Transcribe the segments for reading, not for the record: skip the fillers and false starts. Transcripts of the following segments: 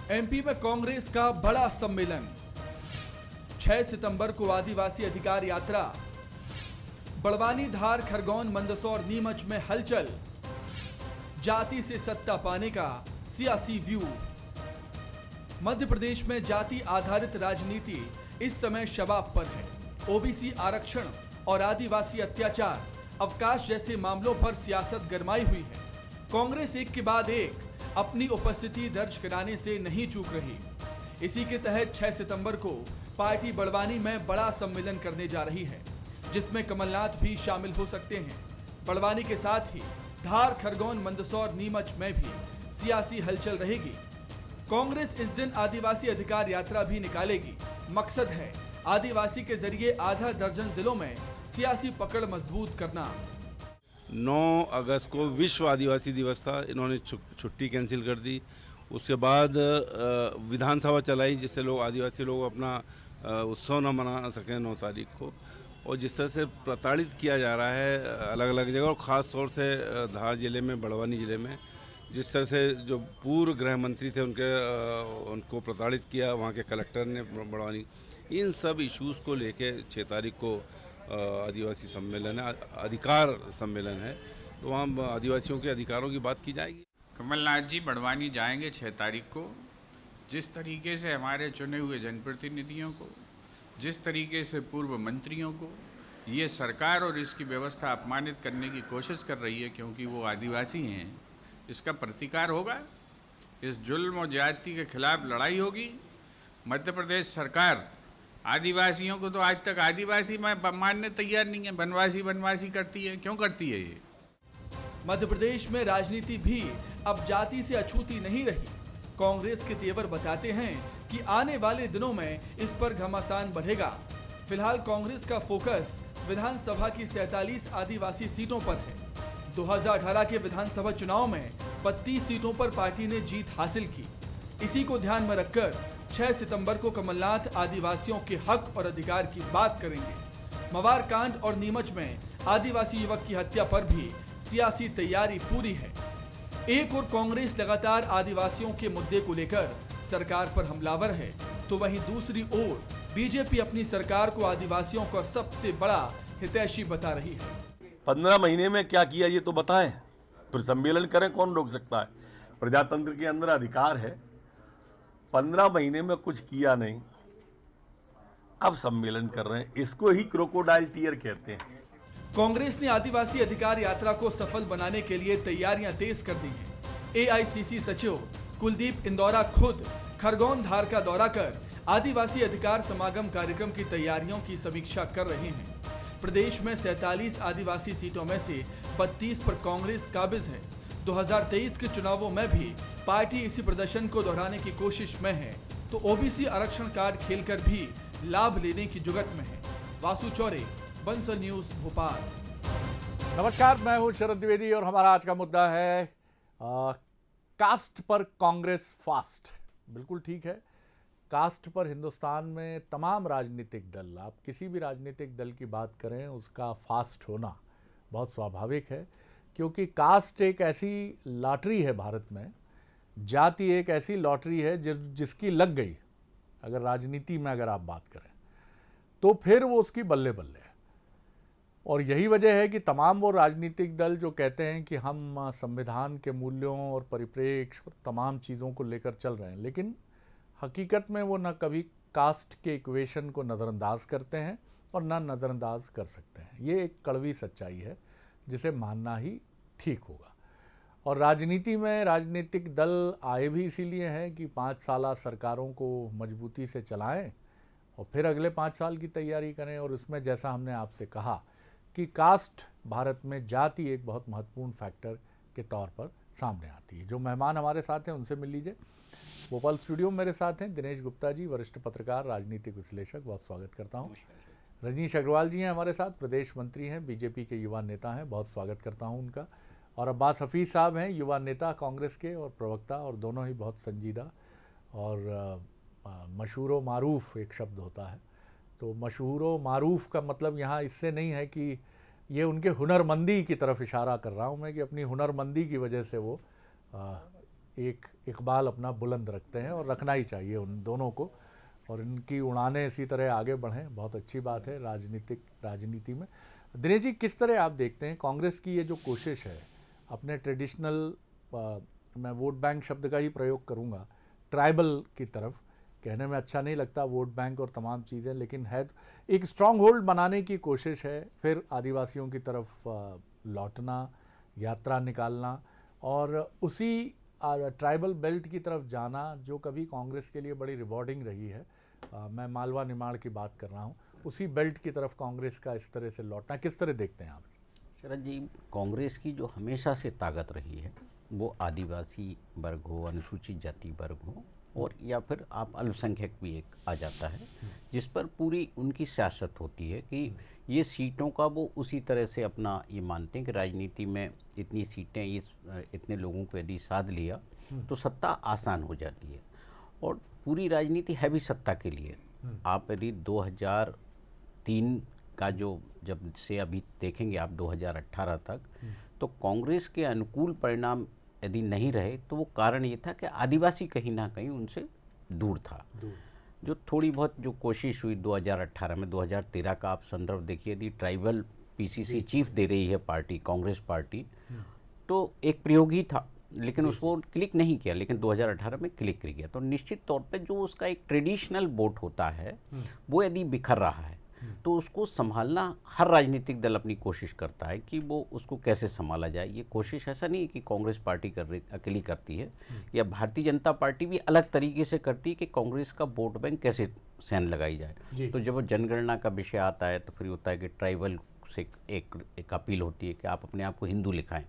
MP में कांग्रेस का बड़ा सम्मेलन। 6 सितंबर को आदिवासी अधिकार यात्रा। बड़वानी, धार, खरगोन, मंदसौर, नीमच में हलचल। जाति से सत्ता पाने का सियासी व्यू। मध्य प्रदेश में जाति आधारित राजनीति इस समय शबाब पर है। ओबीसी आरक्षण और आदिवासी अत्याचार, अवकाश जैसे मामलों पर सियासत गरमाई हुई है। कांग्रेस एक के बाद एक अपनी उपस्थिति दर्ज कराने से नहीं चूक रही। इसी के तहत 6 सितंबर को पार्टी बड़वानी में बड़ा सम्मेलन करने जा रही है, जिसमें कमलनाथ भी शामिल हो सकते हैं। बड़वानी के साथ ही धार, खरगोन, मंदसौर, नीमच में भी सियासी हलचल रहेगी। कांग्रेस इस दिन आदिवासी अधिकार यात्रा भी निकालेगी। मकसद है आदिवासी के जरिए आधा दर्जन जिलों में सियासी पकड़ मजबूत करना। 9 अगस्त को विश्व आदिवासी दिवस था, इन्होंने छुट्टी कैंसिल कर दी। उसके बाद विधानसभा चलाई, जिससे लोग आदिवासी लोग अपना उत्सव न मना सकें 9 तारीख को। और जिस तरह से प्रताड़ित किया जा रहा है अलग अलग जगह, और ख़ास तौर से धार जिले में, बड़वानी जिले में, जिस तरह से जो पूर्व गृह मंत्री थे उनको प्रताड़ित किया वहाँ के कलेक्टर ने बड़वानी, इन सब इश्यूज़ को लेके 6 तारीख को आदिवासी सम्मेलन है, अधिकार सम्मेलन है, तो वहाँ आदिवासियों के अधिकारों की बात की जाएगी। कमलनाथ जी बड़वानी जाएंगे 6 तारीख को। जिस तरीके से हमारे चुने हुए जनप्रतिनिधियों को, जिस तरीके से पूर्व मंत्रियों को ये सरकार और इसकी व्यवस्था अपमानित करने की कोशिश कर रही है क्योंकि वो आदिवासी हैं, इसका प्रतिकार होगा। इस जुल्म और ज्यादती के खिलाफ लड़ाई होगी। मध्य प्रदेश सरकार आदिवासियों को तो आज तक आदिवासी मानने तैयार नहीं है, बनवासी करती है। क्यों करती है ये? मध्य प्रदेश में राजनीति भी अब जाति से अछूती नहीं रही। कांग्रेस के तेवर बताते हैं कि आने वाले दिनों में इस पर घमासान बढ़ेगा। फिलहाल कांग्रेस का फोकस विधानसभा की 47 आदिवासी सीटों पर है। 2018 के विधानसभा चुनाव में 32 सीटों पर पार्टी ने जीत हासिल की। इसी को ध्यान में रखकर 6 सितंबर को कमलनाथ आदिवासियों के हक और अधिकार की बात करेंगे। मवार कांड और नीमच में आदिवासी युवक की हत्या पर भी सियासी तैयारी पूरी है। एक और कांग्रेस लगातार आदिवासियों के मुद्दे को लेकर सरकार पर हमलावर है, तो वहीं दूसरी ओर बीजेपी अपनी सरकार को आदिवासियों का सबसे बड़ा हितैषी बता रही है। 15 महीने में क्या किया ये तो बताएं, फिर सम्मेलन करें, कौन रोक सकता है? प्रजातंत्र के अंदर अधिकार है। 15 महीने में कुछ किया नहीं, अब सम्मेलन कर रहे हैं, इसको ही क्रोकोडाइल टीयर कहते हैं। कांग्रेस ने आदिवासी अधिकार यात्रा को सफल बनाने के लिए तैयारियां तेज कर दी हैं। एआईसीसी सचिव कुलदीप इंदौरा खुद खरगोन, धार का दौरा कर आदिवासी अधिकार समागम कार्यक्रम की तैयारियों की समीक्षा कर रहे हैं। प्रदेश में 47 आदिवासी सीटों में से 32 पर कांग्रेस काबिज है। 2023 के चुनावों में भी पार्टी इसी प्रदर्शन को दोहराने की कोशिश में है, तो ओबीसी आरक्षण कार्ड खेलकर भी लाभ लेने की जुगत में है। वासु चौरे, बंसल न्यूज, भोपाल। नमस्कार, मैं हूं शरद द्विवेदी और हमारा आज का मुद्दा है कास्ट पर कांग्रेस फास्ट। बिल्कुल ठीक है, कास्ट पर हिंदुस्तान में तमाम राजनीतिक दल, आप किसी भी राजनीतिक दल की बात करें, उसका फास्ट होना बहुत स्वाभाविक है, क्योंकि कास्ट एक ऐसी लॉटरी है भारत में, जाति एक ऐसी लॉटरी है जिसकी लग गई, अगर राजनीति में अगर आप बात करें तो फिर वो उसकी बल्ले बल्ले है। और यही वजह है कि तमाम वो राजनीतिक दल जो कहते हैं कि हम संविधान के मूल्यों और परिप्रेक्ष्य और तमाम चीज़ों को लेकर चल रहे हैं, लेकिन हकीकत में वो न कभी कास्ट के इक्वेशन को नज़रअंदाज करते हैं और ना नज़रअंदाज कर सकते हैं। ये एक कड़वी सच्चाई है जिसे मानना ही ठीक होगा। और राजनीति में राजनीतिक दल आए भी इसीलिए हैं कि 5 साल सरकारों को मजबूती से चलाएं और फिर अगले 5 साल की तैयारी करें। और इसमें जैसा हमने आपसे कहा कि कास्ट भारत में जाति एक बहुत महत्वपूर्ण फैक्टर के तौर पर सामने आती है। जो मेहमान हमारे साथ हैं उनसे मिल लीजिए। भोपाल स्टूडियो में मेरे साथ हैं दिनेश गुप्ता जी, वरिष्ठ पत्रकार, राजनीतिक विश्लेषक, बहुत स्वागत करता हूं। रजनीश अग्रवाल जी हैं हमारे साथ, प्रदेश मंत्री हैं, बीजेपी के युवा नेता हैं, बहुत स्वागत करता हूं उनका। और अब्बास हफीज़ साहब हैं, युवा नेता कांग्रेस के और प्रवक्ता, और दोनों ही बहुत संजीदा और मशहूर व मारूफ एक शब्द होता है, तो मशहूर व मारूफ का मतलब यहाँ इससे नहीं है कि ये उनके हुनरमंदी की तरफ इशारा कर रहा हूँ मैं, कि अपनी हुनरमंदी की वजह से वो एक इकबाल अपना बुलंद रखते हैं और रखना ही चाहिए उन दोनों को, और इनकी उड़ानें इसी तरह आगे बढ़ें, बहुत अच्छी बात है राजनीति में। दिनेश जी, किस तरह आप देखते हैं कांग्रेस की ये जो कोशिश है अपने ट्रेडिशनल, मैं वोट बैंक शब्द का ही प्रयोग करूंगा, ट्राइबल की तरफ, कहने में अच्छा नहीं लगता वोट बैंक और तमाम चीज़ें, लेकिन है एक स्ट्रांग होल्ड बनाने की कोशिश है, फिर आदिवासियों की तरफ लौटना, यात्रा निकालना और उसी ट्राइबल बेल्ट की तरफ जाना जो कभी कांग्रेस के लिए बड़ी रिवॉर्डिंग रही है। मैं मालवा निमाड़ की बात कर रहा हूँ, उसी बेल्ट की तरफ कांग्रेस का इस तरह से लौटना किस तरह देखते हैं आप? शरद जी, कांग्रेस की जो हमेशा से ताकत रही है वो आदिवासी वर्ग हो, अनुसूचित जाति वर्ग हो, और या फिर आप अल्पसंख्यक भी एक आ जाता है, जिस पर पूरी उनकी सियासत होती है कि ये सीटों का वो उसी तरह से अपना ये मानते हैं कि राजनीति में इतनी सीटें इतने लोगों को यदि साध लिया तो सत्ता आसान हो जाती है, और पूरी राजनीति है भी सत्ता के लिए। आप यदि 2003 का जब से अभी देखेंगे आप 2018 तक, तो कांग्रेस के अनुकूल परिणाम यदि नहीं रहे तो वो कारण ये था कि आदिवासी कहीं ना कहीं उनसे दूर था। जो थोड़ी बहुत जो कोशिश हुई 2018 में, 2013 का आप संदर्भ देखिए, यदि ट्राइबल पीसीसी चीफ दे रही है पार्टी, कांग्रेस पार्टी, तो एक प्रयोग ही था, लेकिन उसको क्लिक नहीं किया, लेकिन 2018 में क्लिक कर गया। तो निश्चित तौर पे जो उसका एक ट्रेडिशनल वोट होता है वो यदि बिखर रहा है तो उसको संभालना हर राजनीतिक दल अपनी कोशिश करता है कि वो उसको कैसे संभाला जाए। ये कोशिश ऐसा नहीं है कि कांग्रेस पार्टी अकेली करती है, या भारतीय जनता पार्टी भी अलग तरीके से करती है कि कांग्रेस का वोट बैंक कैसे सेंध लगाई जाए। तो जब जनगणना का विषय आता है तो फिर होता है कि ट्राइबल से एक अपील होती है कि आप अपने आप को हिंदू लिखाएं।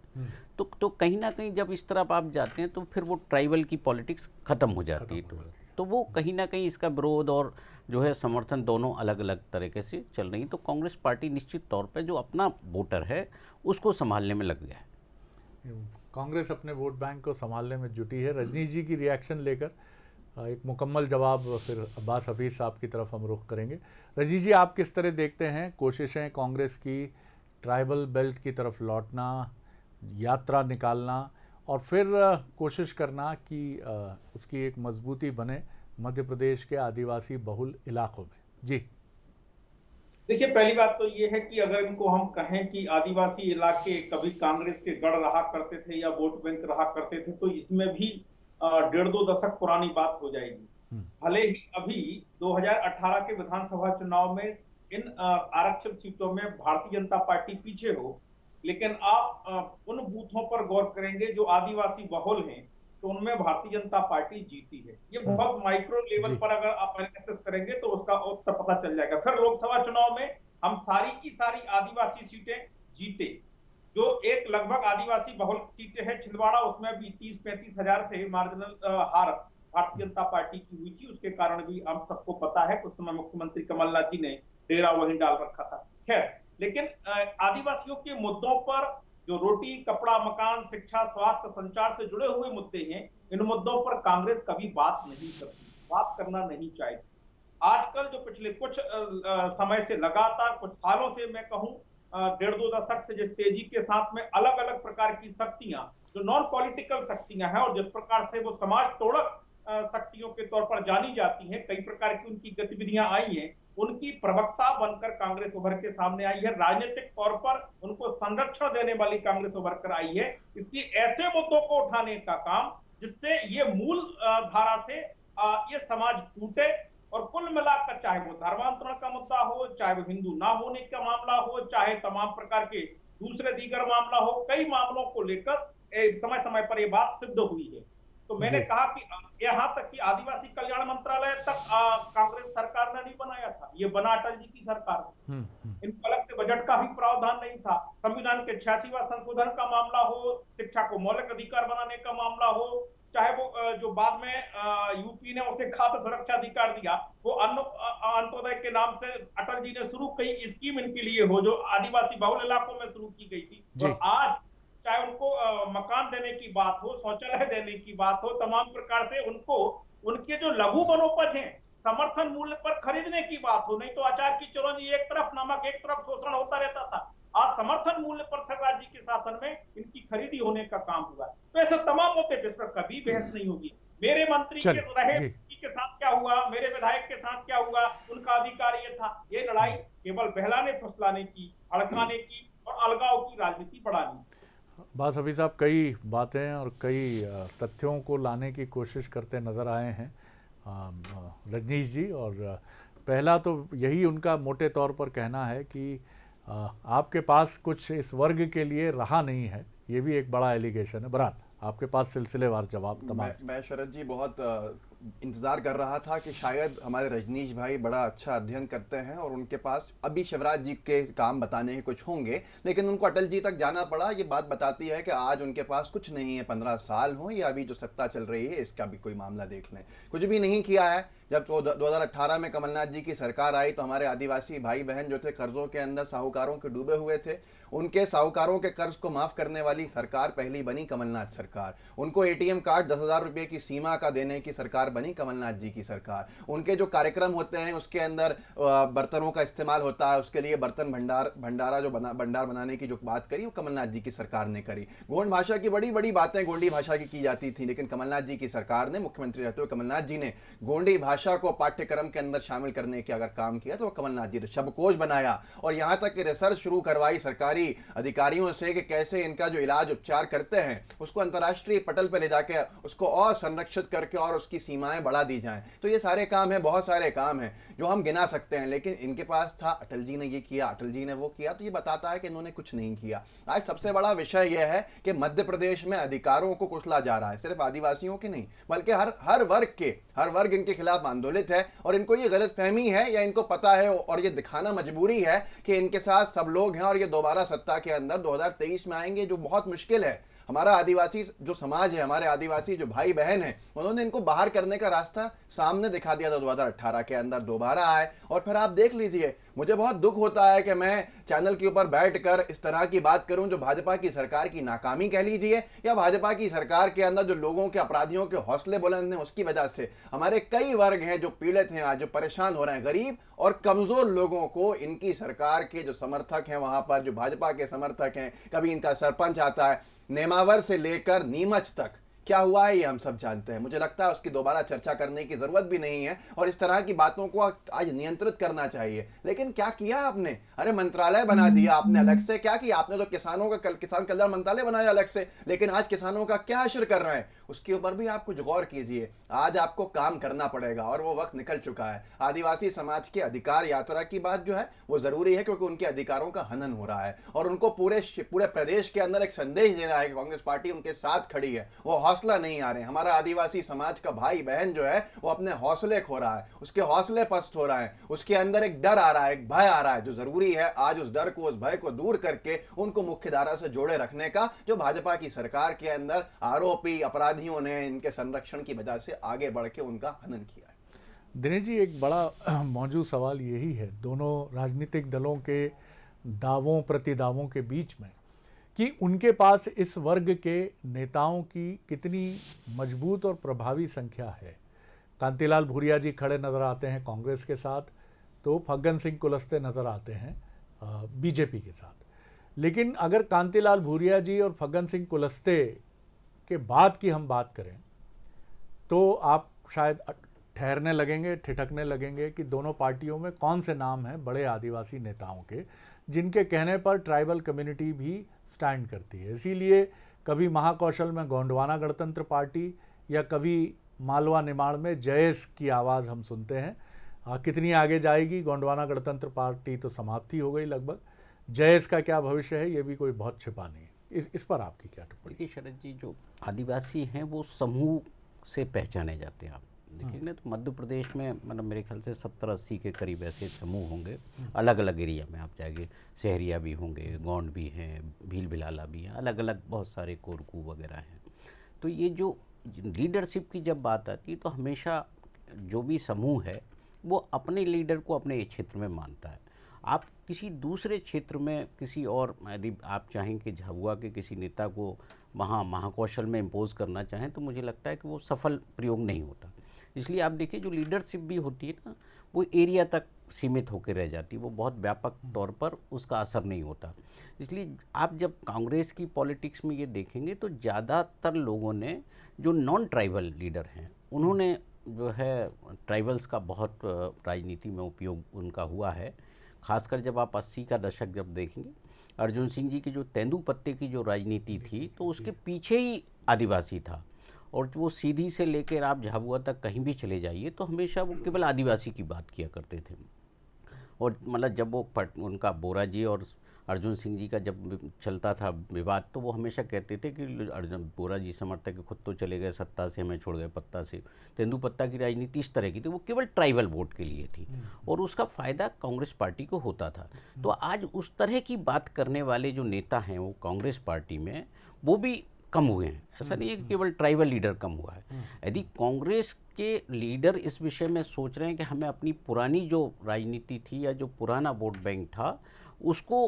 तो कहीं ना कहीं जब इस तरफ आप जाते हैं तो फिर वो ट्राइबल की पॉलिटिक्स खत्म हो जाती है। तो वो कहीं ना कहीं इसका विरोध और जो है समर्थन दोनों अलग अलग तरीके से चल रही है। तो कांग्रेस पार्टी निश्चित तौर पे जो अपना वोटर है उसको संभालने में लग गया है। कांग्रेस अपने वोट बैंक को संभालने में जुटी है। रजनीश जी की रिएक्शन लेकर एक मुकम्मल जवाब फिर अब्बास हफीज़ साहब की तरफ हम रुख करेंगे। रजनीश जी, आप किस तरह देखते हैं कोशिशें कांग्रेस की ट्राइबल बेल्ट की तरफ लौटना, यात्रा निकालना और फिर कोशिश करना कि उसकी एक मजबूती बने मध्य प्रदेश के आदिवासी बहुल इलाकों में? जी देखिए, पहली बात तो ये है कि अगर इनको हम कहें कि आदिवासी इलाके कभी कांग्रेस के गढ़ रहा करते थे या वोट बैंक रहा करते थे, तो इसमें भी 1.5-2 दशक पुरानी बात हो जाएगी। भले ही अभी 2018 के विधानसभा चुनाव में इन आरक्षित सीटों में भारतीय जनता पार्टी पीछे हो, लेकिन आप उन बूथों पर गौर करेंगे जो आदिवासी बहुल हैं तो उनमें भारतीय जनता पार्टी जीती है। ये बहुत माइक्रो लेवल पर अगर आप एनालिसिस करेंगे तो उसका उत्तर पता चल जाएगा। फिर लोकसभा चुनाव में हम सारी की सारी आदिवासी सीटें जीते, जो एक लगभग आदिवासी बहुल सीटें हैं छिंदवाड़ा, उसमें भी 30-35 हजार से मार्जिनल हार भारतीय जनता पार्टी की हुई थी। उसके कारण भी हम सबको पता है, कुछ समय मुख्यमंत्री कमलनाथ जी ने डेरा वहीं डाल रखा था। खैर, लेकिन आदिवासियों के मुद्दों पर जो रोटी कपड़ा मकान शिक्षा स्वास्थ्य संचार से जुड़े हुए मुद्दे हैं, इन मुद्दों पर कांग्रेस कभी बात नहीं करती, बात करना नहीं चाहती। आजकल जो पिछले कुछ समय से लगातार कुछ सालों से मैं कहूं 1.5-2 दशक से जिस तेजी के साथ में अलग अलग प्रकार की शक्तियां जो नॉन पॉलिटिकल शक्तियां हैं और जिस प्रकार से वो समाज तोड़क शक्तियों के तौर पर जानी जाती हैं, कई प्रकार की उनकी गतिविधियां आई हैं, उनकी प्रवक्ता बनकर कांग्रेस उभर के सामने आई है। राजनीतिक तौर पर उनको संरक्षण देने वाली कांग्रेस उभर कर आई है। इसलिए ऐसे मुद्दों को उठाने का काम जिससे ये मूल धारा से ये समाज टूटे, और कुल मिलाकर चाहे वो धर्मांतरण का मुद्दा हो, चाहे वो हिंदू ना होने का मामला हो, चाहे तमाम प्रकार के दूसरे दीगर मामला हो, कई मामलों को लेकर समय समय पर ये बात सिद्ध हुई है। तो मैंने कहा कि यहाँ तक कि आदिवासी कल्याण मंत्रालय तक कांग्रेस सरकार ने नहीं बनाया था, ये बना अटल जी की सरकार ने। इनको अलग से बजट का भी प्रावधान नहीं था। संविधान के 86वां संशोधन का मामला हो, शिक्षा को मौलिक अधिकार बनाने का मामला हो, चाहे वो जो बाद में यूपी ने उसे खाद्य सुरक्षा अधिकार दिया, वो अंत्योदय के नाम से अटल जी ने शुरू कई स्कीम इनके लिए हो जो आदिवासी बहुल इलाकों में शुरू की गई थी। और आज चाहे उनको मकान देने की बात हो, शौचालय देने की बात हो, तमाम प्रकार से उनको उनके जो लघु वनोपज हैं समर्थन मूल्य पर खरीदने की बात हो, नहीं तो आचार की चिरौंजी एक तरफ नमक एक तरफ शोषण होता रहता था। आज समर्थन मूल्य पर जी के शासन में इनकी खरीदी होने का काम हुआ। तो ऐसे तमाम मुद्दे जिस पर कभी बहस नहीं होगी। मेरे मंत्री के रहे के साथ क्या हुआ, मेरे विधायक के साथ क्या हुआ, उनका अधिकार ये था। ये लड़ाई केवल बहलाने फुसलाने की, भड़काने की और अलगाव की राजनीति बढ़ाने की। बात हफीज साहब कई बातें और कई तथ्यों को लाने की कोशिश करते नजर आए हैं रजनीश जी, और पहला तो यही उनका मोटे तौर पर कहना है कि आपके पास कुछ इस वर्ग के लिए रहा नहीं है, ये भी एक बड़ा एलिगेशन है। बहरहाल आपके पास सिलसिलेवार जवाब तमाम। मैं शरद जी बहुत इंतज़ार कर रहा था कि शायद हमारे रजनीश भाई बड़ा अच्छा अध्ययन करते हैं और उनके पास अभी शिवराज जी के काम बताने के कुछ होंगे, लेकिन उनको अटल जी तक जाना पड़ा। ये बात बताती है कि आज उनके पास कुछ नहीं है। 15 साल हो या अभी जो सत्ता चल रही है इसका भी कोई मामला देख लें, कुछ भी नहीं किया है। जब 2018 में कमलनाथ जी की सरकार आई तो हमारे आदिवासी भाई बहन जो थे कर्जों के अंदर साहूकारों के डूबे हुए थे, उनके साहूकारों के कर्ज को माफ़ करने वाली सरकार पहली बनी कमलनाथ सरकार। उनको ATM कार्ड 10,000 रुपये की सीमा का देने की सरकार बनी कमलनाथ जी की सरकार। उनके जो कार्यक्रम होते हैं उसके अंदर बर्तनों का इस्तेमाल होता है, उसके लिए बर्तन भंडारा जो भंडार बनाने की जो बात करी वो कमलनाथ जी की सरकार ने करी। गोंड भाषा की बड़ी बड़ी बातें गोंडी भाषा की जाती थी, लेकिन कमलनाथ जी की सरकार ने, मुख्यमंत्री रहते हुए कमलनाथ जी ने गोंडी भाषा को पाठ्यक्रम के अंदर शामिल करने के अगर काम किया तो वो कमलनाथ जी ने शब्दकोश बनाया और यहाँ तक कि रिसर्च शुरू करवाई सरकारी अधिकारियों से कि कैसे इनका जो इलाज उपचार करते हैं उसको अंतर्राष्ट्रीय पटल पर ले जाके उसको और संरक्षित करके और उसकी सीमाएं बढ़ा दी जाएं। तो ये सारे काम हैं, बहुत सारे काम हैं जो हम गिना सकते हैं, लेकिन इनके पास था अटल जी ने ये किया, अटल जी ने वो किया, तो ये बताता है कि इन्होंने कुछ नहीं किया। आज सबसे बड़ा विषय यह है कि मध्य प्रदेश में अधिकारों को कुचला जा रहा है, सिर्फ आदिवासियों के नहीं बल्कि हर वर्ग इनके खिलाफ आंदोलित है और इनको ये गलतफहमी है या इनको पता है और ये दिखाना मजबूरी है कि इनके साथ सब लोग हैं और ये दोबारा सत्ता के अंदर 2023 में आएंगे, जो बहुत मुश्किल है। हमारा आदिवासी जो समाज है, हमारे आदिवासी जो भाई बहन हैं, उन्होंने इनको बाहर करने का रास्ता सामने दिखा दिया था 2018 के अंदर, दोबारा आए और फिर आप देख लीजिए। मुझे बहुत दुख होता है कि मैं चैनल के ऊपर बैठकर इस तरह की बात करूं जो भाजपा की सरकार की नाकामी कह लीजिए या भाजपा की सरकार के अंदर जो लोगों के, अपराधियों के हौसले बुलंद हैं, उसकी वजह से हमारे कई वर्ग हैं जो पीड़ित हैं, आज जो परेशान हो रहे हैं। गरीब और कमजोर लोगों को इनकी सरकार के जो समर्थक हैं, वहां पर जो भाजपा के समर्थक हैं, कभी इनका सरपंच आता है, नेमावर से लेकर नीमच तक क्या हुआ है ये हम सब जानते हैं। मुझे लगता है उसकी दोबारा चर्चा करने की जरूरत भी नहीं है और इस तरह की बातों को आज नियंत्रित करना चाहिए। लेकिन क्या किया आपने? अरे मंत्रालय बना दिया आपने अलग से। क्या किया आपने? तो किसानों का किसान कल्याण मंत्रालय बनाया अलग से, लेकिन आज किसानों का क्या असर कर रहा है उसके ऊपर भी आप कुछ गौर कीजिए। आज आपको काम करना पड़ेगा और वो वक्त निकल चुका है। आदिवासी समाज के अधिकार यात्रा की बात जो है वो जरूरी है क्योंकि उनके अधिकारों का हनन हो रहा है और उनको पूरे प्रदेश के अंदर एक संदेश देना है कि कांग्रेस पार्टी उनके साथ खड़ी है। वो हौसला नहीं आ रहे। हमारा आदिवासी समाज का भाई बहन जो है वो अपने हौसले खो रहा है, उसके हौसले पस्त हो रहे हैं, उसके अंदर एक डर आ रहा है, एक भय आ रहा है। जो जरूरी है आज उस डर को, उस भय को दूर करके उनको मुख्य धारा से जोड़े रखने का, जो भाजपा की सरकार के अंदर आरोपी अपराधियों ने इनके संरक्षण की वजह से आगे बढ़ के उनका हनन किया है। दिनेश जी, एक बड़ा मौजूद सवाल यही है दोनों राजनीतिक दलों के दावों प्रतिदावों के बीच में कि उनके पास इस वर्ग के नेताओं की कितनी मजबूत और प्रभावी संख्या है। कांतिलाल भूरिया जी खड़े नज़र आते हैं कांग्रेस के साथ, तो फग्गन सिंह कुलस्ते नज़र आते हैं बीजेपी के साथ। लेकिन अगर कांतिलाल भूरिया जी और फग्गन सिंह कुलस्ते के बाद की हम बात करें तो आप शायद ठहरने लगेंगे, ठिठकने लगेंगे कि दोनों पार्टियों में कौन से नाम हैं बड़े आदिवासी नेताओं के जिनके कहने पर ट्राइबल कम्युनिटी भी स्टैंड करती है। इसीलिए कभी महाकौशल में गोंडवाना गणतंत्र पार्टी या कभी मालवा निमाड़ में जयेश की आवाज़ हम सुनते हैं। कितनी आगे जाएगी गोंडवाना गणतंत्र पार्टी तो समाप्ति हो गई लगभग। जयेश का क्या भविष्य है ये भी कोई बहुत छिपा नहीं है। इस पर आपकी क्या टिप्पणी? देखिए शरद जी, जो आदिवासी हैं वो समूह से पहचाने जाते हैं। आप देखिए ना तो मध्य प्रदेश में मतलब मेरे ख्याल से 70-80 के करीब ऐसे समूह होंगे अलग अलग एरिया में। आप जाएंगे सहरिया भी होंगे, गोंड भी हैं, भील भिलाला भी हैं, अलग अलग बहुत सारे कोरकू वगैरह हैं। तो ये जो लीडरशिप की जब बात आती है तो हमेशा जो भी समूह है वो अपने लीडर को अपने क्षेत्र में मानता है। आप किसी दूसरे क्षेत्र में किसी और, यदि आप चाहें कि झाबुआ के किसी नेता को वहाँ महाकौशल में इम्पोज करना चाहें तो मुझे लगता है कि वो सफल प्रयोग नहीं होता। इसलिए आप देखिए जो लीडरशिप भी होती है ना वो एरिया तक सीमित होकर रह जाती, वो बहुत व्यापक तौर पर उसका असर नहीं होता। इसलिए आप जब कांग्रेस की पॉलिटिक्स में ये देखेंगे तो ज़्यादातर लोगों ने, जो नॉन ट्राइबल लीडर हैं, उन्होंने जो है ट्राइबल्स का बहुत राजनीति में उपयोग उनका हुआ है। खासकर जब आप 80 का दशक जब देखेंगे, अर्जुन सिंह जी की जो तेंदुपत्ते की जो राजनीति थी, तो उसके पीछे ही आदिवासी था। और वो सीधी से लेकर आप झाबुआ तक कहीं भी चले जाइए तो हमेशा वो केवल आदिवासी की बात किया करते थे। और मतलब जब वो उनका बोरा जी और अर्जुन सिंह जी का जब चलता था विवाद, तो वो हमेशा कहते थे कि अर्जुन बोरा जी समर्थक के खुद तो चले गए सत्ता से, हमें छोड़ गए पत्ता से। तेंदुपत्ता की राजनीति इस तरह की थी, वो केवल ट्राइबल वोट के लिए थी और उसका फ़ायदा कांग्रेस पार्टी को होता था। तो आज उस तरह की बात करने वाले जो नेता हैं वो कांग्रेस पार्टी में वो भी कम हुए हैं। ऐसा नहीं है कि केवल ट्राइबल लीडर कम हुआ है। यदि कांग्रेस के लीडर इस विषय में सोच रहे हैं कि हमें अपनी पुरानी जो राजनीति थी या जो पुराना वोट बैंक था उसको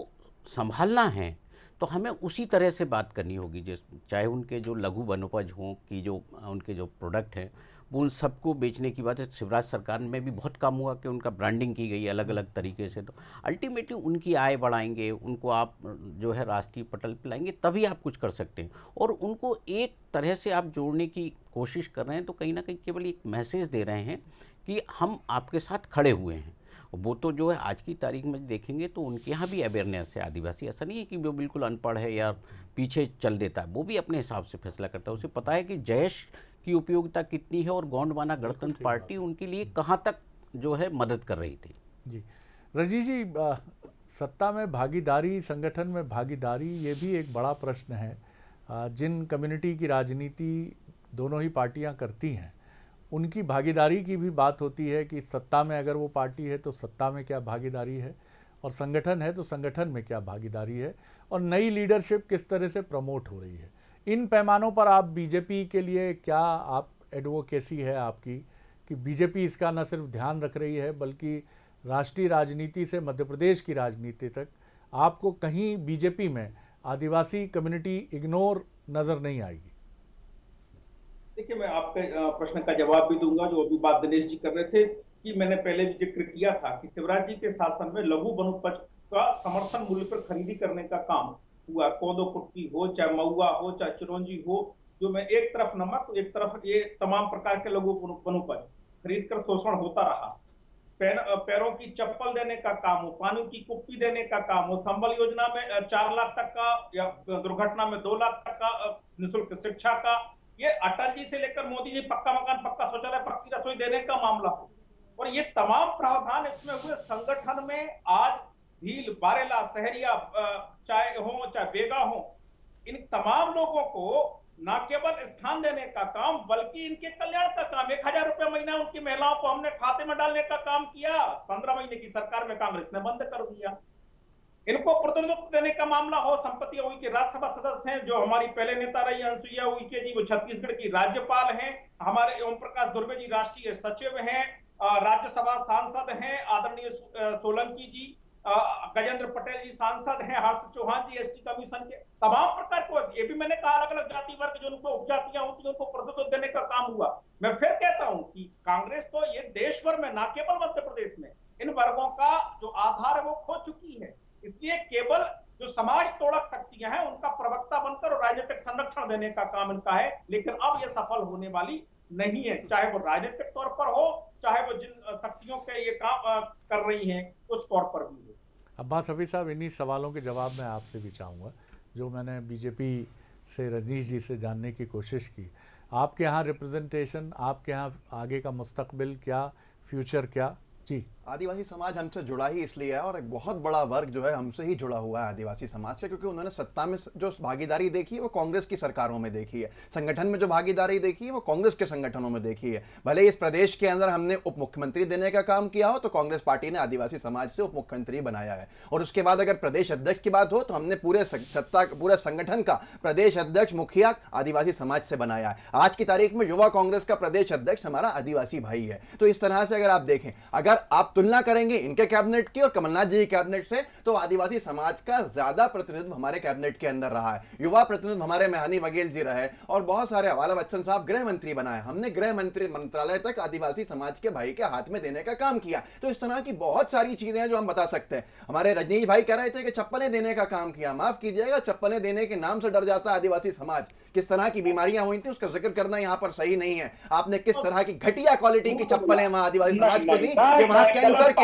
संभालना है, तो हमें उसी तरह से बात करनी होगी। जिस चाहे उनके जो लघु वनोपज हों कि जो उनके जो प्रोडक्ट हैं वो उन सबको बेचने की बात है। शिवराज सरकार में भी बहुत काम हुआ कि उनका ब्रांडिंग की गई अलग अलग तरीके से। तो अल्टीमेटली उनकी आय बढ़ाएंगे, उनको आप जो है राष्ट्रीय पटल पे लाएंगे, तभी आप कुछ कर सकते हैं। और उनको एक तरह से आप जोड़ने की कोशिश कर रहे हैं तो कहीं ना कहीं केवल एक मैसेज दे रहे हैं कि हम आपके साथ खड़े हुए हैं। वो तो जो है आज की तारीख में देखेंगे तो उनके यहाँ भी अवेयरनेस है आदिवासी। ऐसा नहीं है कि वो बिल्कुल अनपढ़ है या पीछे चल देता है, वो भी अपने हिसाब से फैसला करता है। उसे पता है कि जयेश की उपयोगिता कितनी है और गोंडवाना गणतंत्र पार्टी उनके लिए कहाँ तक जो है मदद कर रही थी। जी रजनी जी, सत्ता में भागीदारी, संगठन में भागीदारी, ये भी एक बड़ा प्रश्न है। जिन कम्युनिटी की राजनीति दोनों ही पार्टियां करती हैं उनकी भागीदारी की भी बात होती है कि सत्ता में अगर वो पार्टी है तो सत्ता में क्या भागीदारी है, और संगठन है तो संगठन में क्या भागीदारी है, और नई लीडरशिप किस तरह से प्रमोट हो रही है। इन पैमानों पर आप बीजेपी के लिए क्या आप एडवोकेसी है आपकी कि बीजेपी इसका न सिर्फ ध्यान रख रही है बल्कि राष्ट्रीय राजनीति से मध्य प्रदेश की राजनीति तक आपको कहीं बीजेपी में आदिवासी कम्युनिटी इग्नोर नज़र नहीं आएगी? देखिए, मैं आपके प्रश्न का जवाब भी दूंगा जो अभी बात दिनेश जी कर रहे थे कि मैंने पहले भी जिक्र किया था कि शिवराज जी के शासन में लघु वनोपज का समर्थन मूल्य पर खरीदी करने का काम हुआ। कोदो कुटकी हो, चाहे महुआ हो, चाहे चिरौंजी हो, जो में एक तरफ नमक तो एक तरफ ये तमाम प्रकार के लघु वनोपज खरीद कर शोषण होता रहा। पैरों की चप्पल देने का काम हो, पानी की कुप्पी देने का काम हो, संबल योजना में 4 लाख तक का या दुर्घटना में 2 लाख तक का निःशुल्क शिक्षा का, ये अटल जी से लेकर मोदी जी पक्का मकान, पक्का शौचालय, पक्की रसोई देने का मामला हो, और ये तमाम प्रावधान इसमें हुए। संगठन में आज भील, बारेला, सहरिया, चाहे हो चाहे बेगा हो, इन तमाम लोगों को न केवल स्थान देने का काम बल्कि इनके कल्याण का काम, 1000 रुपए महीना उनकी महिलाओं को हमने खाते में डालने का काम किया। 15 महीने की सरकार में कांग्रेस ने बंद कर दिया। इनको प्रतिनिधित्व देने का मामला हो, संपत्ति उइके राज्यसभा सदस्य हैं, जो हमारी पहले नेता रही अनसुईया उइके जी, वो छत्तीसगढ़ की राज्यपाल हैं। हमारे ओम प्रकाश दुर्वे जी राष्ट्रीय सचिव हैं, राज्यसभा सांसद हैं आदरणीय सोलंकी जी, गजेंद्र पटेल जी सांसद हैं, हर्ष चौहान जी एसटी कमीशन के, तमाम प्रकार को, ये भी मैंने कहा अलग अलग जाति वर्ग जो उनको उपजातियां होती है उनको प्रतिनिधित्व देने का काम हुआ। मैं फिर कहता हूं कि कांग्रेस तो ये देश भर में, ना केवल मध्य प्रदेश में, इन वर्गों का जो आधार है वो खो चुकी है। इसलिए केवल जो समाज तोड़क शक्तियां हैं उनका प्रवक्ता बनकर और राजनीतिक संरक्षण देने का काम इनका है, लेकिन अब ये सफल होने वाली नहीं है, चाहे वो राजनीतिक तौर पर हो, चाहे वो जिन शक्तियों के ये काम कर रही हैं उस तौर पर भी हो। अब्बास हफीज साहब, इन्हीं सवालों के जवाब मैं आपसे भी चाहूँगा जो मैंने बीजेपी से रजनीश जी से जानने की कोशिश की। आपके यहाँ रिप्रेजेंटेशन, आपके यहाँ आगे का मुस्तकबिल क्या, फ्यूचर क्या? जी, आदिवासी समाज हमसे जुड़ा ही इसलिए है और एक बहुत बड़ा वर्ग जो है हमसे ही जुड़ा हुआ है आदिवासी समाज का, क्योंकि उन्होंने सत्ता में जो भागीदारी देखी है वो कांग्रेस की सरकारों में देखी है, संगठन में जो भागीदारी देखी है वो कांग्रेस के संगठनों में देखी है। भले इस प्रदेश के अंदर हमने उप मुख्यमंत्री देने का काम किया हो तो कांग्रेस पार्टी ने आदिवासी समाज से उप मुख्यमंत्री बनाया है, और उसके बाद अगर प्रदेश अध्यक्ष की बात हो तो हमने पूरे संगठन का प्रदेश अध्यक्ष मुखिया आदिवासी समाज से बनाया है। आज की तारीख में युवा कांग्रेस का प्रदेश अध्यक्ष हमारा आदिवासी भाई है। तो इस तरह से अगर आप देखें, अगर आप तुलना करेंगे इनके कैबिनेट की और कमलनाथ जी के कैबिनेट से, तो आदिवासी समाज का ज्यादा प्रतिनिधित्व हमारे कैबिनेट के अंदर रहा है। युवा प्रतिनिधित्व हमारे मेहानी बघेल जी रहे और बहुत सारे, हवाला बच्चन साहब गृह मंत्री बनाए, हमने गृह मंत्री मंत्रालय तक आदिवासी समाज के भाई के हाथ में देने का काम किया। तो इस तरह की बहुत सारी चीजें हैं जो हम बता सकते हैं। हमारे रजनीश भाई कह रहे थे कि चप्पलें देने का काम किया, माफ कीजिएगा, चप्पलें देने के नाम से डर जाता है आदिवासी समाज। किस तरह की बीमारियां हुई थी उसका जिक्र करना यहां पर सही नहीं है। आपने किस तरह की घटिया क्वालिटी की चप्पलें वहां आदिवासी समाज को दी कि वहां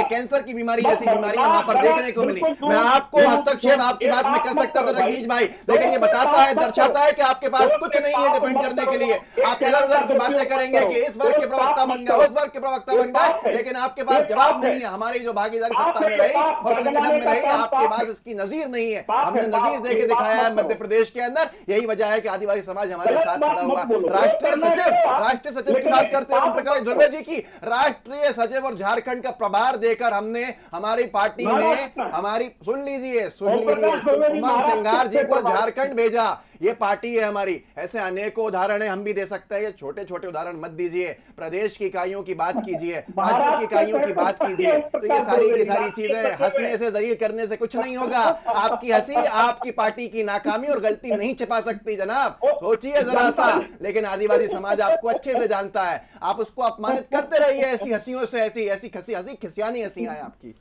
कैंसर की बीमारी जैसी बीमारियां वहां पर देखने को मिली। मैं आपको हस्तक्षेप आपकी बात में कर सकता था रजनीश भाई, लेकिन ये बताता है, दर्शाता है कि आपके पास कुछ नहीं है डिफेंड करने के लिए। आप इधर उधर की बातें करेंगे कि इस वर्ग के प्रवक्ता बन गए, उस वर्ग के प्रवक्ता बन गए, लेकिन आपके पास जवाब नहीं है। हमारी जो भागीदारी सत्ता में रही और संगठन में रही, आपके पास इसकी नजीर नहीं है। हमने नजीर दे के दिखाया है मध्य प्रदेश के अंदर। यही वजह है कि आदिवासी समाज हमारे साथ खड़ा हुआ। राष्ट्रीय सचिव की बात करते हैं प्रकाश धुर्वे जी की, राष्ट्रीय सचिव और झारखंड का प्रभार देकर हमने, हमारी पार्टी ने, हमारी सुन लीजिए उमंग सिंघार जी को झारखंड भेजा। ये पार्टी है हमारी। ऐसे अनेकों उदाहरण है, हम भी दे सकते हैं। ये छोटे छोटे उदाहरण मत दीजिए, प्रदेश की इकाइयों की बात कीजिए, राज्यों की इकाइयों की बात कीजिए। तो ये सारी की सारी चीजें हंसने से, जलील करने से कुछ नहीं होगा। आपकी हंसी आपकी पार्टी की नाकामी और गलती नहीं छिपा सकती जनाब, सोचिए जरा सा। लेकिन आदिवासी समाज आपको अच्छे से जानता है, आप उसको अपमानित करते रहिए ऐसी हंसियों से। ऐसी खिसियानी हंसियां हैं आपकी।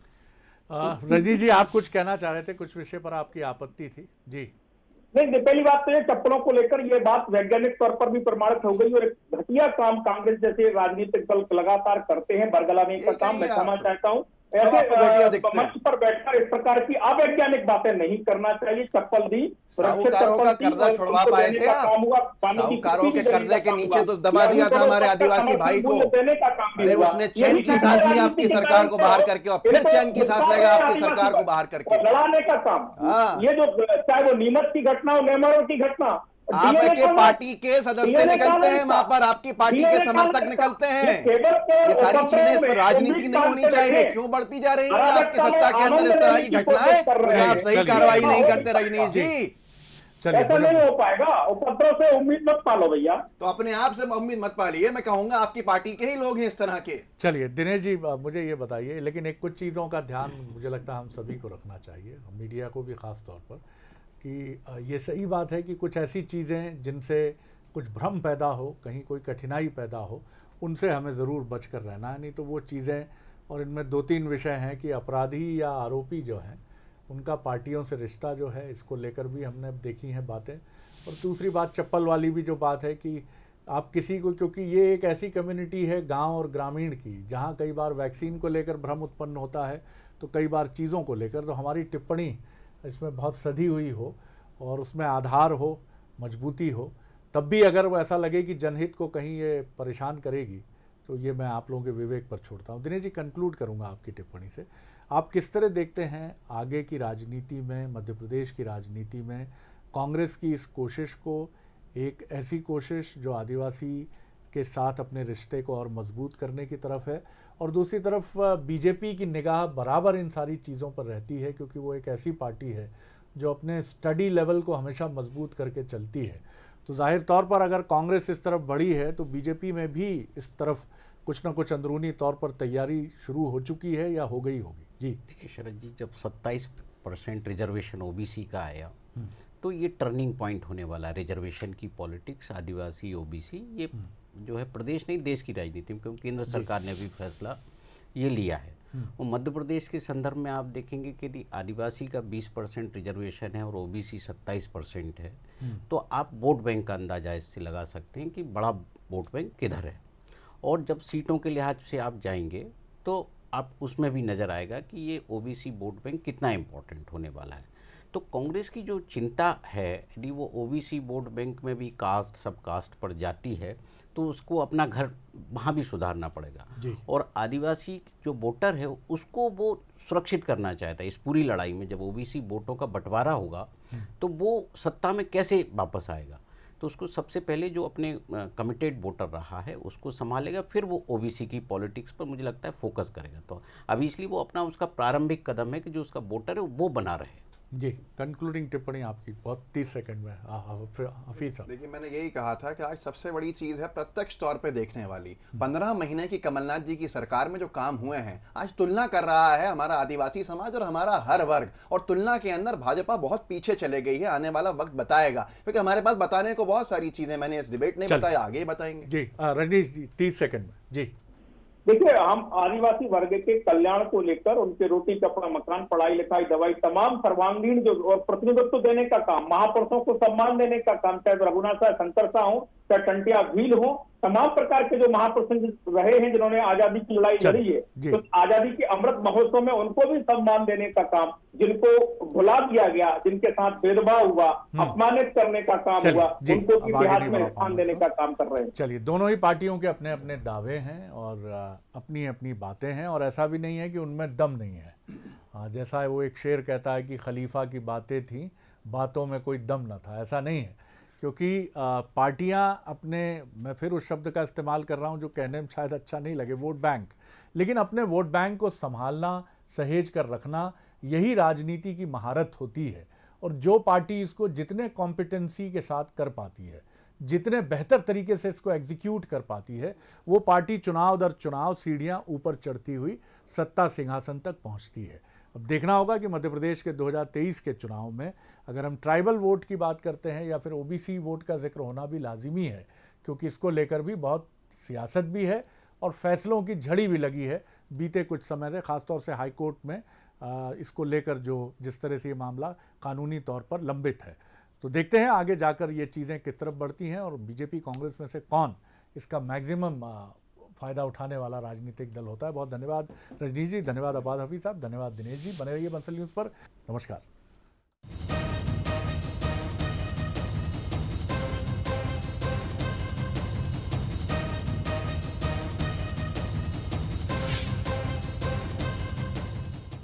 रजनी जी, आप कुछ कहना चाह रहे थे, कुछ विषय पर आपकी आपत्ति थी जी। नहीं, पहली बात तो ये चप्पलों को लेकर ये बात वैज्ञानिक तौर पर भी प्रमाणित हो गई और एक घटिया काम कांग्रेस जैसे राजनीतिक दल लगातार करते हैं, बरगलाने का काम। मैं क्षमा चाहता हूँ, ऐसे मंच पर बैठकर इस प्रकार की अवैज्ञानिक बातें नहीं करना चाहिए। चप्पल दी, साहूकारों का कर्जा छुड़वा पाए थे आप? साहूकारों के कर्जे के नीचे तो दबा दिया था हमारे आदिवासी भाई को। अरे उसने चैन की सांस ली आपकी सरकार को बाहर करके, और फिर चैन की सांस लेगा आपकी सरकार को बाहर करके। लड़ाने का काम, ये जो चाहे वो नीमच की घटना हो, नेमारो की घटना, आपके पार्टी के सदस्य निकलते हैं वहां पर, आपकी पार्टी के समर्थक निकलते हैं। ये सारी चीजें, इस पर राजनीति नहीं होनी चाहिए। क्यों बढ़ती जा रही है आपकी सत्ता के अंदर इस तरह की घटनाएं? आप सही कार्रवाई नहीं करते रजनीश जी। ऐसा नहीं हो पाएगा। उपद्रव से उम्मीद मत पालो भैया। तो अपने आप से उम्मीद मत पालिए। मैं कहूंगा आपकी पार्टी के ही लोग हैं इस तरह के। चलिए दिनेश जी, मुझे ये बताइए, लेकिन एक कुछ चीज़ों का ध्यान मुझे लगता है हम सभी को रखना चाहिए, मीडिया को भी खास तौर पर, कि ये सही बात है कि कुछ ऐसी चीज़ें जिनसे कुछ भ्रम पैदा हो, कहीं कोई कठिनाई पैदा हो, उनसे हमें ज़रूर बच कर रहना है। नहीं तो वो चीज़ें, और इनमें 2-3 विषय हैं कि अपराधी या आरोपी जो हैं उनका पार्टियों से रिश्ता जो है, इसको लेकर भी हमने देखी हैं बातें। और दूसरी बात चप्पल वाली भी जो बात है कि आप किसी को, क्योंकि ये एक ऐसी कम्युनिटी है गांव और ग्रामीण की, जहां कई बार वैक्सीन को लेकर भ्रम उत्पन्न होता है, तो कई बार चीज़ों को लेकर, तो हमारी टिप्पणी इसमें बहुत सधी हुई हो और उसमें आधार हो, मजबूती हो, तब भी अगर वो ऐसा लगे कि जनहित को कहीं ये परेशान करेगी, तो ये मैं आप लोगों के विवेक पर छोड़ता हूँ। दिनेश जी, कंक्लूड करूँगा आपकी टिप्पणी से। आप किस तरह देखते हैं आगे की राजनीति में, मध्य प्रदेश की राजनीति में कांग्रेस की इस कोशिश को, एक ऐसी कोशिश जो आदिवासी के साथ अपने रिश्ते को और मजबूत करने की तरफ है, और दूसरी तरफ बीजेपी की निगाह बराबर इन सारी चीज़ों पर रहती है, क्योंकि वो एक ऐसी पार्टी है जो अपने स्टडी लेवल को हमेशा मजबूत करके चलती है। तो जाहिर तौर पर अगर कांग्रेस इस तरफ बढ़ी है, तो बीजेपी में भी इस तरफ कुछ ना कुछ अंदरूनी तौर पर तैयारी शुरू हो चुकी है या हो गई होगी। जी देखिए शरद जी, जब 27% रिजर्वेशन ओबीसी का आया, तो ये टर्निंग पॉइंट होने वाला। रिजर्वेशन की पॉलिटिक्स, आदिवासी ओबीसी, ये जो है प्रदेश नहीं देश की राजनीति में, क्योंकि केंद्र सरकार ने भी फैसला ये लिया है। और मध्य प्रदेश के संदर्भ में आप देखेंगे कि यदि आदिवासी का 20% रिजर्वेशन है और ओबीसी 27% है, तो आप वोट बैंक का अंदाजा इससे लगा सकते हैं कि बड़ा वोट बैंक किधर है। और जब सीटों के लिहाज से आप जाएंगे तो आप उसमें भी नज़र आएगा कि ये ओबीसी वोट बैंक कितना इम्पोर्टेंट होने वाला है। तो कांग्रेस की जो चिंता है, यदि वो ओबीसी वोट बैंक में भी कास्ट सब कास्ट पर जाती है, तो उसको अपना घर वहाँ भी सुधारना पड़ेगा। और आदिवासी जो वोटर है उसको वो सुरक्षित करना चाहता है इस पूरी लड़ाई में। जब ओबीसी वोटों का बंटवारा होगा तो वो सत्ता में कैसे वापस आएगा, तो उसको सबसे पहले जो अपने कमिटेड वोटर रहा है उसको संभालेगा, फिर वो ओबीसी की पॉलिटिक्स पर मुझे लगता है फोकस करेगा। तो अभी इसलिए वो अपना उसका प्रारंभिक कदम है कि जो उसका वोटर है वो बना रहे। जी, कंक्लूडिंग टिप्पणी आपकी बहुत 30 सेकंड में। हफीज साहब, देखिए, मैंने यही कहा था कि आज सबसे बड़ी चीज है प्रत्यक्ष तौर पे देखने वाली 15 महीने की कमलनाथ जी की सरकार में जो काम हुए हैं, आज तुलना कर रहा है हमारा आदिवासी समाज और हमारा हर वर्ग, और तुलना के अंदर भाजपा बहुत पीछे चले गई है। आने वाला वक्त बताएगा, क्योंकि हमारे पास बताने को बहुत सारी चीजें, मैंने इस डिबेट नहीं बताया, आगे ही बताएंगे। जी रजनीश जी 30 सेकंड में। जी देखिए, हम आदिवासी वर्ग के कल्याण को लेकर उनके रोटी कपड़ा मकान पढ़ाई लिखाई दवाई तमाम सर्वांगीण जो और प्रतिनिधित्व देने का काम, महापुरुषों को सम्मान देने का काम, चाहे रघुनाथ साह शंकर शाह हो, चाहे टंटिया भील हो, तमाम प्रकार के जो महापुरुष रहे हैं जिन्होंने आजादी की लड़ाई लड़ी है, तो आजादी के अमृत महोत्सव में उनको भी सम्मान देने का काम, जिनको भुला दिया गया, जिनके साथ भेदभाव हुआ, अपमानित करने का काम हुआ, उनको इतिहास में स्थान देने का काम कर रहे हैं। चलिए, दोनों ही पार्टियों के अपने अपने दावे हैं और अपनी अपनी बातें हैं, और ऐसा भी नहीं है कि उनमें दम नहीं है। जैसा वो एक शेर कहता है कि खलीफा की बातें थी, बातों में कोई दम न था, ऐसा नहीं है। क्योंकि पार्टियां अपने, मैं फिर उस शब्द का इस्तेमाल कर रहा हूं जो कहने में शायद अच्छा नहीं लगे, वोट बैंक, लेकिन अपने वोट बैंक को संभालना, सहेज कर रखना, यही राजनीति की महारत होती है। और जो पार्टी इसको जितने कॉम्पिटेंसी के साथ कर पाती है, जितने बेहतर तरीके से इसको एग्जीक्यूट कर पाती है, वो पार्टी चुनाव दर चुनाव सीढ़ियां ऊपर चढ़ती हुई सत्ता सिंहासन तक पहुंचती है। अब देखना होगा कि मध्य प्रदेश के 2023 के चुनाव में अगर हम ट्राइबल वोट की बात करते हैं या फिर ओबीसी वोट का जिक्र होना भी लाजिमी है, क्योंकि इसको लेकर भी बहुत सियासत भी है और फैसलों की झड़ी भी लगी है बीते कुछ समय से, खासतौर से हाई कोर्ट में इसको लेकर जो जिस तरह से ये मामला कानूनी तौर पर लंबित है। तो देखते हैं आगे जाकर ये चीज़ें किस तरफ बढ़ती हैं और बीजेपी कांग्रेस में से कौन इसका मैक्सिमम फ़ायदा उठाने वाला राजनीतिक दल होता है। बहुत धन्यवाद रजनीश जी, धन्यवाद आबाद हफीज साहब, धन्यवाद दिनेश जी। बने रहिए बंसल न्यूज़ पर। नमस्कार।